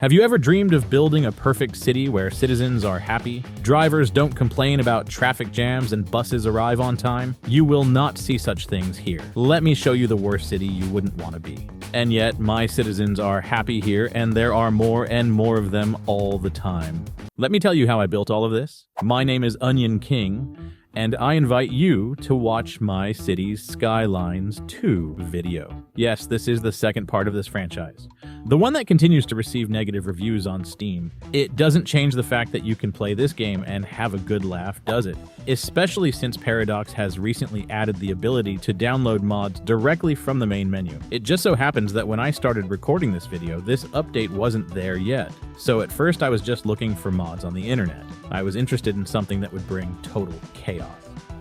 Have you ever dreamed of building a perfect city where citizens are happy, drivers don't complain about traffic jams, and buses arrive on time? You will not see such things here. Let me show you the worst city you wouldn't want to be. And yet, my citizens are happy here, and there are more and more of them all the time. Let me tell you how I built all of this. My name is Onion King, and I invite you to watch my Cities Skylines II video. Yes, this is the second part of this franchise. The one that continues to receive negative reviews on Steam. It doesn't change the fact that you can play this game and have a good laugh, does it? Especially since Paradox has recently added the ability to download mods directly from the main menu. It just so happens that when I started recording this video, this update wasn't there yet. So at first I was just looking for mods on the internet. I was interested in something that would bring total chaos.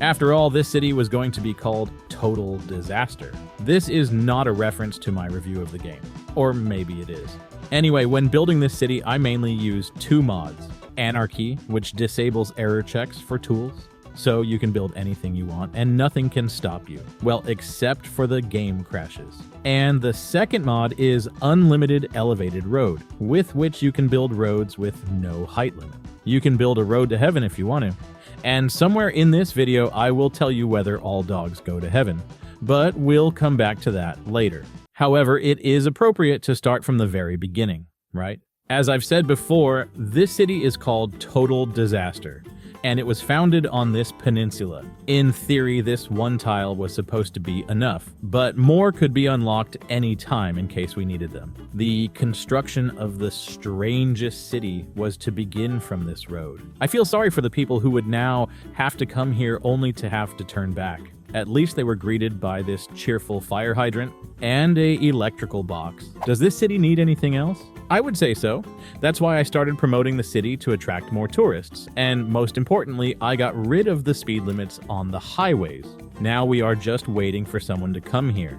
After all, this city was going to be called Total Disaster. This is not a reference to my review of the game. Or maybe it is. Anyway, when building this city, I mainly used two mods. Anarchy, which disables error checks for tools, so you can build anything you want and nothing can stop you. Well, except for the game crashes. And the second mod is Unlimited Elevated Road, with which you can build roads with no height limit. You can build a road to heaven if you want to. And somewhere in this video, I will tell you whether all dogs go to heaven, but we'll come back to that later. However, it is appropriate to start from the very beginning, right? As I've said before, this city is called Total Disaster, and it was founded on this peninsula. In theory, this one tile was supposed to be enough, but more could be unlocked any time in case we needed them. The construction of the strangest city was to begin from this road. I feel sorry for the people who would now have to come here only to have to turn back. At least they were greeted by this cheerful fire hydrant and a electrical box. Does this city need anything else? I would say so. That's why I started promoting the city to attract more tourists. And most importantly, I got rid of the speed limits on the highways. Now we are just waiting for someone to come here.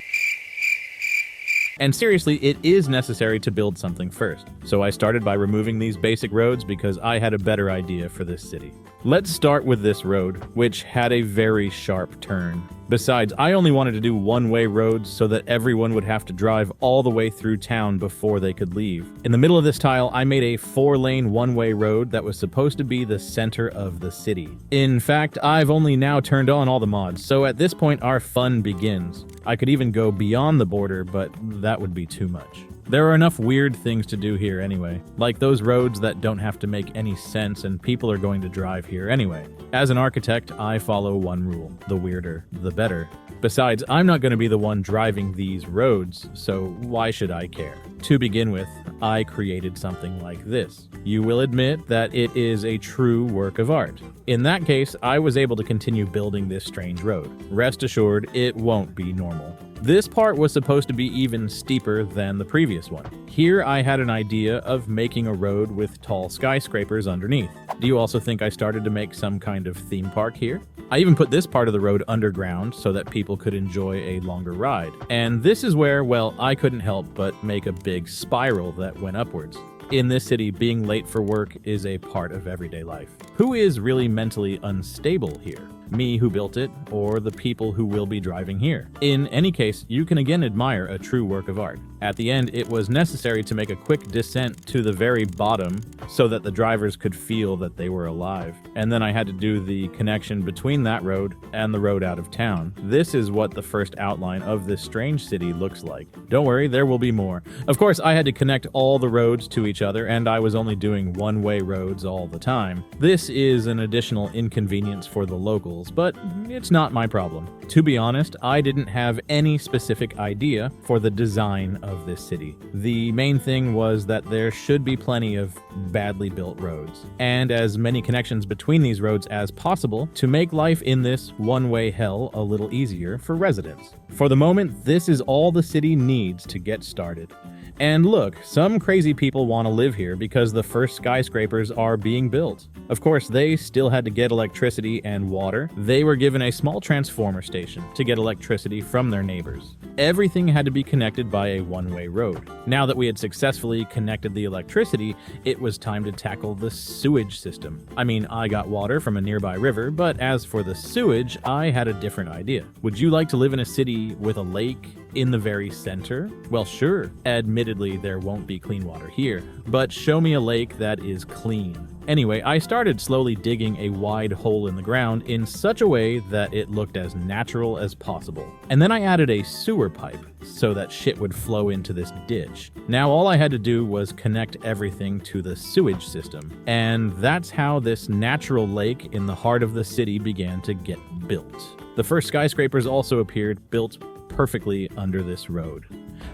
And seriously, it is necessary to build something first. So I started by removing these basic roads because I had a better idea for this city. Let's start with this road, which had a very sharp turn. Besides, I only wanted to do one-way roads so that everyone would have to drive all the way through town before they could leave. In the middle of this tile, I made a 4-lane one-way road that was supposed to be the center of the city. In fact, I've only now turned on all the mods, so at this point our fun begins. I could even go beyond the border, but that would be too much. There are enough weird things to do here anyway, like those roads that don't have to make any sense and people are going to drive here anyway. As an architect, I follow one rule: the weirder, the better. Besides, I'm not going to be the one driving these roads, so why should I care? To begin with, I created something like this. You will admit that it is a true work of art. In that case, I was able to continue building this strange road. Rest assured, it won't be normal. This part was supposed to be even steeper than the previous one. Here I had an idea of making a road with tall skyscrapers underneath. Do you also think I started to make some kind of theme park here? I even put this part of the road underground so that people could enjoy a longer ride. And this is where, well, I couldn't help but make a big spiral that went upwards. In this city, being late for work is a part of everyday life. Who is really mentally unstable here? Me, who built it, or the people who will be driving here? In any case, you can again admire a true work of art. At the end, it was necessary to make a quick descent to the very bottom so that the drivers could feel that they were alive. And then I had to do the connection between that road and the road out of town. This is what the first outline of this strange city looks like. Don't worry, there will be more. Of course, I had to connect all the roads to each other, and I was only doing one-way roads all the time. This is an additional inconvenience for the locals, but it's not my problem. To be honest, I didn't have any specific idea for the design of this city. The main thing was that there should be plenty of badly built roads, and as many connections between these roads as possible to make life in this one-way hell a little easier for residents. For the moment, this is all the city needs to get started. And look, some crazy people want to live here because the first skyscrapers are being built. Of course, they still had to get electricity and water. They were given a small transformer station to get electricity from their neighbors. Everything had to be connected by a one-way road. Now that we had successfully connected the electricity, it was time to tackle the sewage system. I mean, I got water from a nearby river, but as for the sewage, I had a different idea. Would you like to live in a city with a lake In the very center? Well, sure. Admittedly, there won't be clean water here, but show me a lake that is clean. Anyway, I started slowly digging a wide hole in the ground in such a way that it looked as natural as possible. And then I added a sewer pipe so that shit would flow into this ditch. Now all I had to do was connect everything to the sewage system. And that's how this natural lake in the heart of the city began to get built. The first skyscrapers also appeared, built perfectly under this road.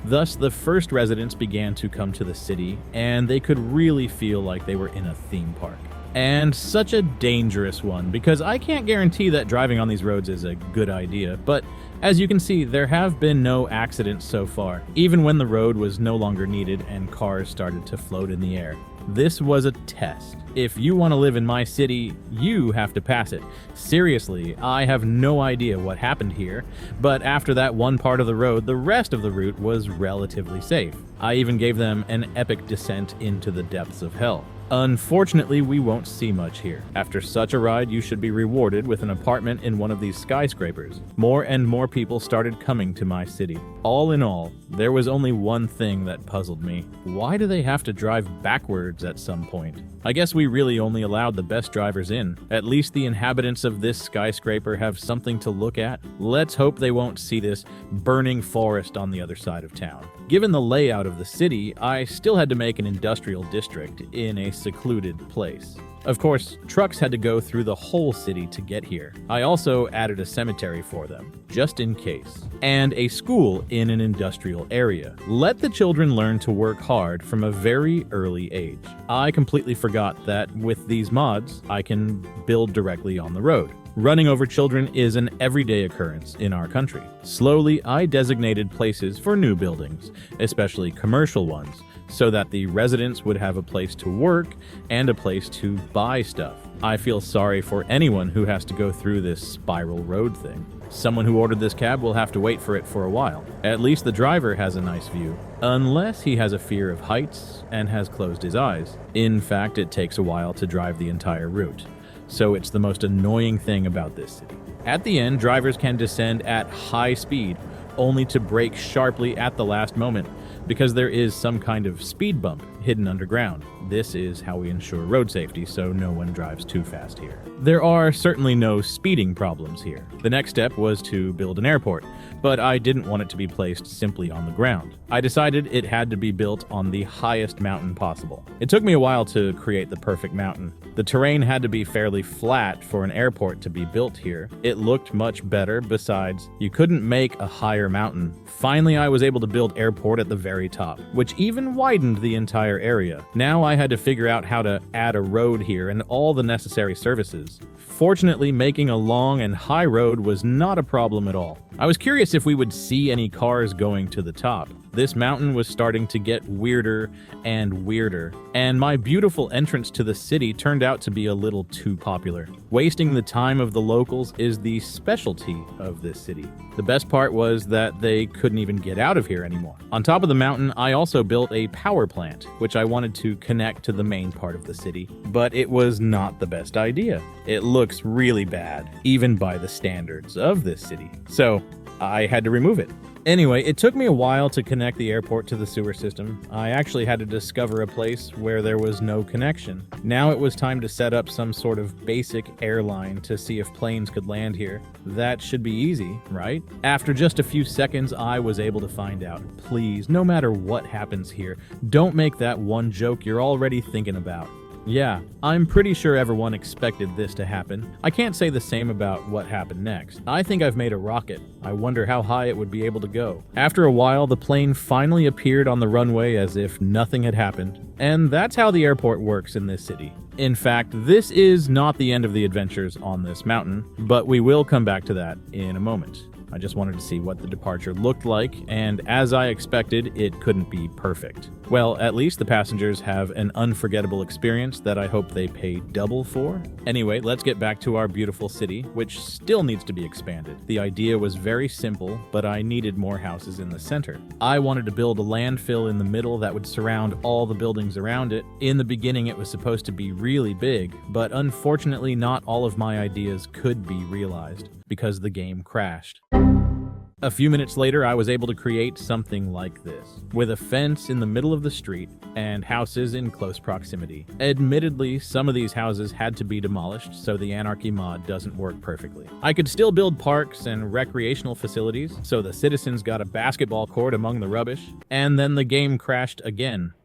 Thus, the first residents began to come to the city, and they could really feel like they were in a theme park. And such a dangerous one, because I can't guarantee that driving on these roads is a good idea, but as you can see, there have been no accidents so far, even when the road was no longer needed and cars started to float in the air. This was a test. If you want to live in my city, you have to pass it. Seriously, I have no idea what happened here, but after that one part of the road, the rest of the route was relatively safe. I even gave them an epic descent into the depths of hell. Unfortunately, we won't see much here. After such a ride, you should be rewarded with an apartment in one of these skyscrapers. More and more people started coming to my city. All in all, there was only one thing that puzzled me. Why do they have to drive backwards at some point? I guess we really only allowed the best drivers in. At least the inhabitants of this skyscraper have something to look at. Let's hope they won't see this burning forest on the other side of town. Given the layout of the city, I still had to make an industrial district in a secluded place. Of course, trucks had to go through the whole city to get here. I also added a cemetery for them, just in case, and a school in an industrial area. Let the children learn to work hard from a very early age. I completely forgot that with these mods, I can build directly on the road. Running over children is an everyday occurrence in our country. Slowly, I designated places for new buildings, especially commercial ones, so that the residents would have a place to work and a place to buy stuff. I feel sorry for anyone who has to go through this spiral road thing. Someone who ordered this cab will have to wait for it for a while. At least the driver has a nice view, unless he has a fear of heights and has closed his eyes. In fact, it takes a while to drive the entire route. So it's the most annoying thing about this city. At the end, drivers can descend at high speed, only to brake sharply at the last moment, because there is some kind of speed bump hidden underground. This is how we ensure road safety, so no one drives too fast here. There are certainly no speeding problems here. The next step was to build an airport, but I didn't want it to be placed simply on the ground. I decided it had to be built on the highest mountain possible. It took me a while to create the perfect mountain. The terrain had to be fairly flat for an airport to be built here. It looked much better. Besides, you couldn't make a higher mountain. Finally, I was able to build airport at the very top, which even widened the entire area. Now I had to figure out how to add a road here and all the necessary services. Fortunately, making a long and high road was not a problem at all. I was curious if we would see any cars going to the top. This mountain was starting to get weirder and weirder, and my beautiful entrance to the city turned out to be a little too popular. Wasting the time of the locals is the specialty of this city. The best part was that they couldn't even get out of here anymore. On top of the mountain, I also built a power plant, which I wanted to connect to the main part of the city, but it was not the best idea. It looks really bad, even by the standards of this city. So I had to remove it. Anyway, it took me a while to connect the airport to the sewer system. I actually had to discover a place where there was no connection. Now it was time to set up some sort of basic airline to see if planes could land here. That should be easy, right? After just a few seconds, I was able to find out. Please, no matter what happens here, don't make that one joke you're already thinking about. Yeah, I'm pretty sure everyone expected this to happen. I can't say the same about what happened next. I think I've made a rocket. I wonder how high it would be able to go. After a while, the plane finally appeared on the runway as if nothing had happened. And that's how the airport works in this city. In fact, this is not the end of the adventures on this mountain, but we will come back to that in a moment. I just wanted to see what the departure looked like, and as I expected, it couldn't be perfect. Well, at least the passengers have an unforgettable experience that I hope they pay double for. Anyway, let's get back to our beautiful city, which still needs to be expanded. The idea was very simple, but I needed more houses in the center. I wanted to build a landfill in the middle that would surround all the buildings around it. In the beginning, it was supposed to be really big, but unfortunately not all of my ideas could be realized because the game crashed. A few minutes later, I was able to create something like this, with a fence in the middle of the street and houses in close proximity. Admittedly, some of these houses had to be demolished, so the Anarchy mod doesn't work perfectly. I could still build parks and recreational facilities, so the citizens got a basketball court among the rubbish, and then the game crashed again.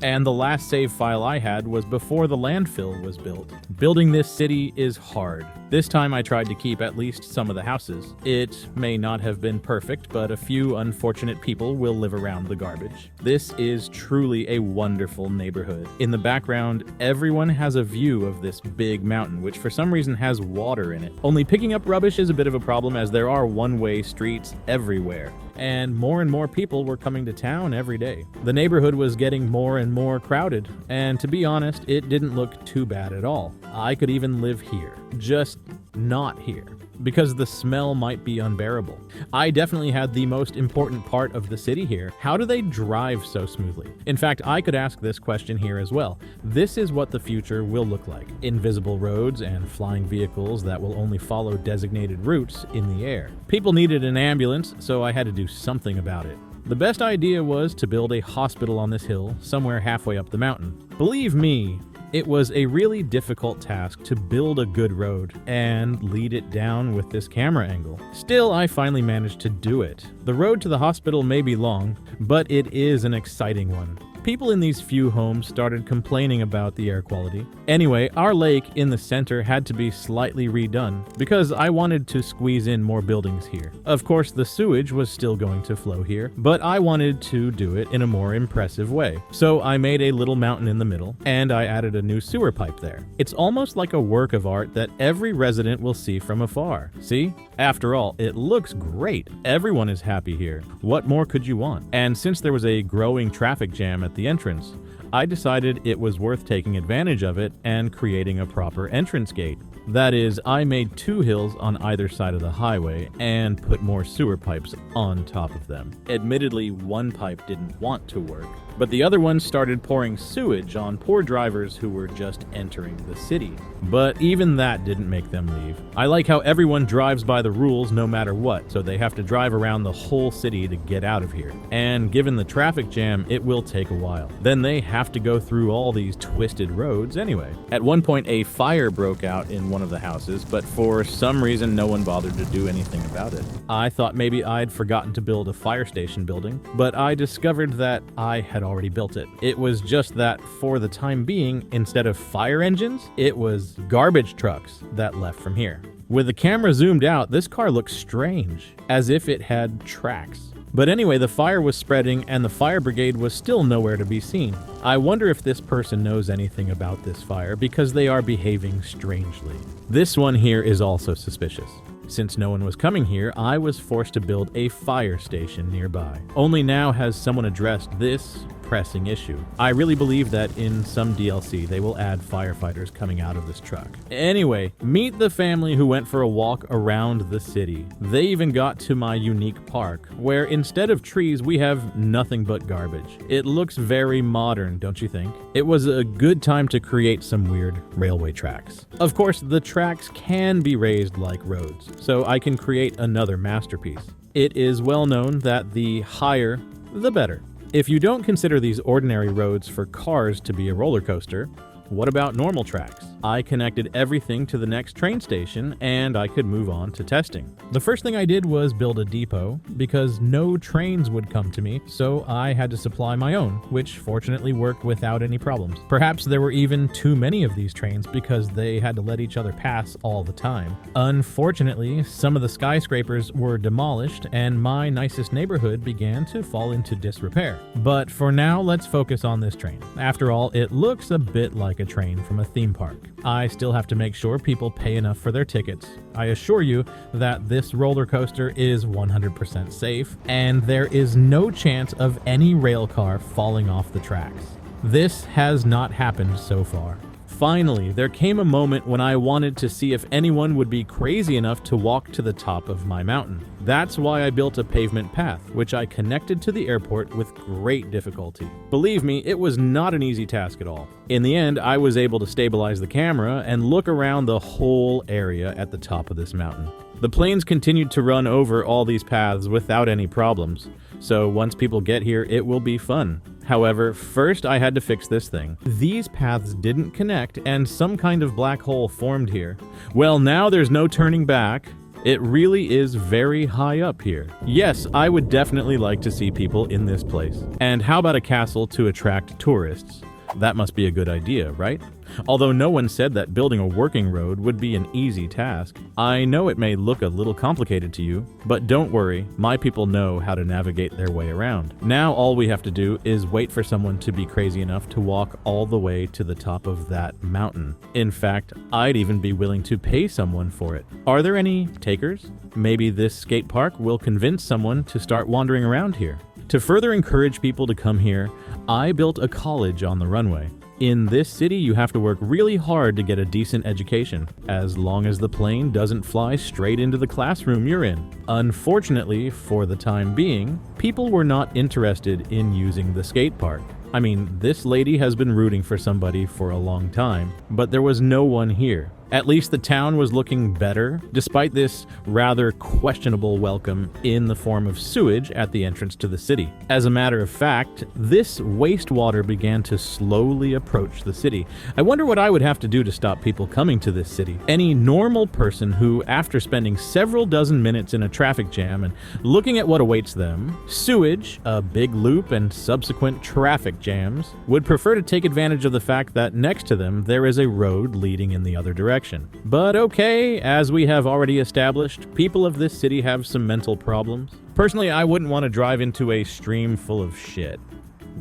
And the last save file I had was before the landfill was built. Building this city is hard. This time I tried to keep at least some of the houses. It may not have been perfect, but a few unfortunate people will live around the garbage. This is truly a wonderful neighborhood. In the background, everyone has a view of this big mountain, which for some reason has water in it. Only picking up rubbish is a bit of a problem as there are one-way streets everywhere, and more people were coming to town every day. The neighborhood was getting more and more crowded, and to be honest, it didn't look too bad at all. I could even live here, just not here, because the smell might be unbearable. I definitely had the most important part of the city here. How do they drive so smoothly? In fact, I could ask this question here as well. This is what the future will look like. Invisible roads and flying vehicles that will only follow designated routes in the air. People needed an ambulance, so I had to do something about it. The best idea was to build a hospital on this hill, somewhere halfway up the mountain. Believe me, it was a really difficult task to build a good road and lead it down with this camera angle. Still, I finally managed to do it. The road to the hospital may be long, but it is an exciting one. People in these few homes started complaining about the air quality. Anyway, our lake in the center had to be slightly redone because I wanted to squeeze in more buildings here. Of course, the sewage was still going to flow here, but I wanted to do it in a more impressive way. So I made a little mountain in the middle, and I added a new sewer pipe there. It's almost like a work of art that every resident will see from afar. See? After all, it looks great. Everyone is happy here. What more could you want? And since there was a growing traffic jam at the entrance, I decided it was worth taking advantage of it and creating a proper entrance gate. That is, I made 2 hills on either side of the highway and put more sewer pipes on top of them. Admittedly, one pipe didn't want to work, but the other one started pouring sewage on poor drivers who were just entering the city. But even that didn't make them leave. I like how everyone drives by the rules no matter what, so they have to drive around the whole city to get out of here. And given the traffic jam, it will take a while. Then they have to go through all these twisted roads anyway. At one point, a fire broke out in one of the houses, but for some reason, no one bothered to do anything about it. I thought maybe I'd forgotten to build a fire station building, but I discovered that I had already built it. It was just that for the time being, instead of fire engines, it was garbage trucks that left from here. With the camera zoomed out, this car looks strange, as if it had tracks. But anyway, the fire was spreading and the fire brigade was still nowhere to be seen. I wonder if this person knows anything about this fire because they are behaving strangely. This one here is also suspicious. Since no one was coming here, I was forced to build a fire station nearby. Only now has someone addressed this pressing issue. I really believe that in some DLC they will add firefighters coming out of this truck. Anyway, meet the family who went for a walk around the city. They even got to my unique park, where instead of trees we have nothing but garbage. It looks very modern, don't you think? It was a good time to create some weird railway tracks. Of course, the tracks can be raised like roads, so I can create another masterpiece. It is well known that the higher, the better. If you don't consider these ordinary roads for cars to be a roller coaster, what about normal tracks? I connected everything to the next train station and I could move on to testing. The first thing I did was build a depot because no trains would come to me, so I had to supply my own, which fortunately worked without any problems. Perhaps there were even too many of these trains because they had to let each other pass all the time. Unfortunately, some of the skyscrapers were demolished and my nicest neighborhood began to fall into disrepair. But for now, let's focus on this train. After all, it looks a bit like a train from a theme park. I still have to make sure people pay enough for their tickets. I assure you that this roller coaster is 100% safe, and there is no chance of any rail car falling off the tracks. This has not happened so far. Finally, there came a moment when I wanted to see if anyone would be crazy enough to walk to the top of my mountain. That's why I built a pavement path, which I connected to the airport with great difficulty. Believe me, it was not an easy task at all. In the end, I was able to stabilize the camera and look around the whole area at the top of this mountain. The planes continued to run over all these paths without any problems, so once people get here, it will be fun. However, first I had to fix this thing. These paths didn't connect and some kind of black hole formed here. Well, now there's no turning back. It really is very high up here. Yes, I would definitely like to see people in this place. And how about a castle to attract tourists? That must be a good idea, right? Although no one said that building a working road would be an easy task. I know it may look a little complicated to you, but don't worry, my people know how to navigate their way around. Now all we have to do is wait for someone to be crazy enough to walk all the way to the top of that mountain. In fact, I'd even be willing to pay someone for it. Are there any takers? Maybe this skate park will convince someone to start wandering around here. To further encourage people to come here, I built a college on the runway. In this city, you have to work really hard to get a decent education, as long as the plane doesn't fly straight into the classroom you're in. Unfortunately, for the time being, people were not interested in using the skate park. I mean, this lady has been rooting for somebody for a long time, but there was no one here. At least the town was looking better, despite this rather questionable welcome in the form of sewage at the entrance to the city. As a matter of fact, this wastewater began to slowly approach the city. I wonder what I would have to do to stop people coming to this city. Any normal person who, after spending several dozen minutes in a traffic jam and looking at what awaits them, sewage, a big loop, and subsequent traffic jams, would prefer to take advantage of the fact that next to them there is a road leading in the other direction. But okay, as we have already established, people of this city have some mental problems. Personally, I wouldn't want to drive into a stream full of shit.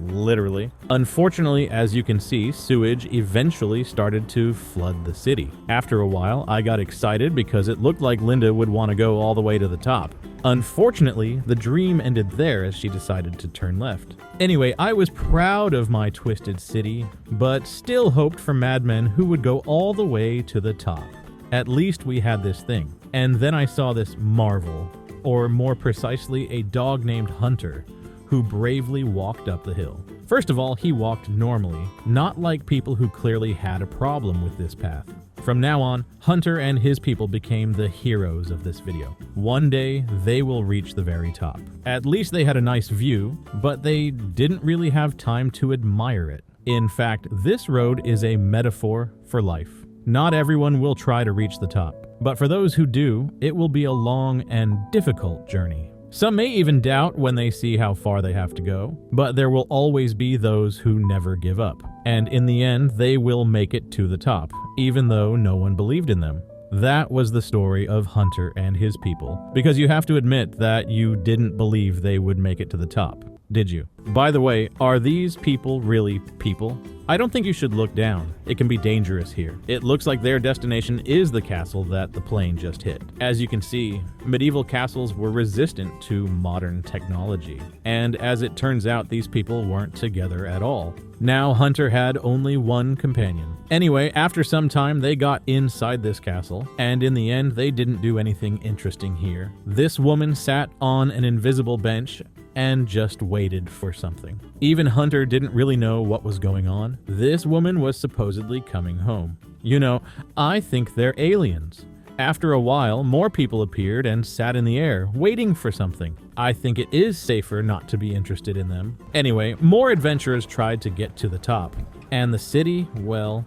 Literally. Unfortunately, as you can see, sewage eventually started to flood the city. After a while, I got excited because it looked like Linda would want to go all the way to the top. Unfortunately, the dream ended there as she decided to turn left. Anyway, I was proud of my twisted city, but still hoped for madmen who would go all the way to the top. At least we had this thing. And then I saw this marvel, or more precisely, a dog named Hunter, who bravely walked up the hill. First of all, he walked normally, not like people who clearly had a problem with this path. From now on, Hunter and his people became the heroes of this video. One day, they will reach the very top. At least they had a nice view, but they didn't really have time to admire it. In fact, this road is a metaphor for life. Not everyone will try to reach the top, but for those who do, it will be a long and difficult journey. Some may even doubt when they see how far they have to go, but there will always be those who never give up. And in the end, they will make it to the top, even though no one believed in them. That was the story of Hunter and his people, because you have to admit that you didn't believe they would make it to the top, did you? By the way, are these people really people? I don't think you should look down. It can be dangerous here. It looks like their destination is the castle that the plane just hit. As you can see, medieval castles were resistant to modern technology. And as it turns out, these people weren't together at all. Now Hunter had only one companion. Anyway, after some time, they got inside this castle, and in the end, they didn't do anything interesting here. This woman sat on an invisible bench and just waited for something. Even Hunter didn't really know what was going on. This woman was supposedly coming home. You know, I think they're aliens. After a while, more people appeared and sat in the air, waiting for something. I think it is safer not to be interested in them. Anyway, more adventurers tried to get to the top. And the city, well,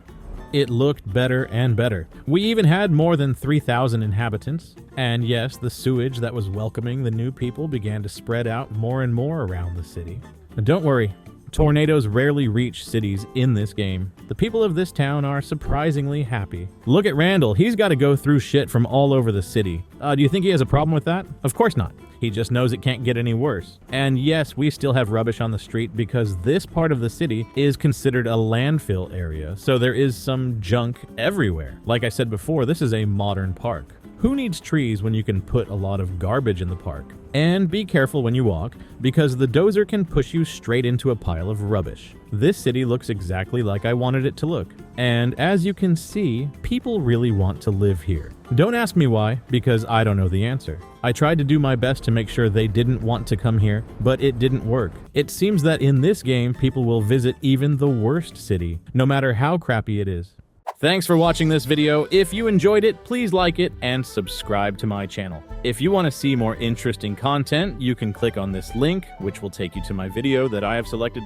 it looked better and better. We even had more than 3,000 inhabitants. And yes, the sewage that was welcoming the new people began to spread out more and more around the city. And don't worry, tornadoes rarely reach cities in this game. The people of this town are surprisingly happy. Look at Randall, he's got to go through shit from all over the city. Do you think he has a problem with that? Of course not. He just knows it can't get any worse. And yes, we still have rubbish on the street because this part of the city is considered a landfill area, so there is some junk everywhere. Like I said before, this is a modern park. Who needs trees when you can put a lot of garbage in the park? And be careful when you walk, because the dozer can push you straight into a pile of rubbish. This city looks exactly like I wanted it to look. And as you can see, people really want to live here. Don't ask me why, because I don't know the answer. I tried to do my best to make sure they didn't want to come here, but it didn't work. It seems that in this game, people will visit even the worst city, no matter how crappy it is. Thanks for watching this video. If you enjoyed it, please like it and subscribe to my channel. If you want to see more interesting content, you can click on this link, which will take you to my video that I have selected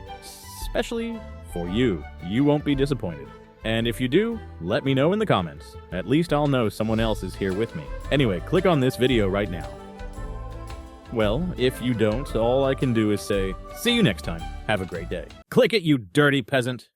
specially for you. You won't be disappointed. And if you do, let me know in the comments. At least I'll know someone else is here with me. Anyway, click on this video right now. Well, if you don't, all I can do is say, see you next time. Have a great day. Click it, you dirty peasant.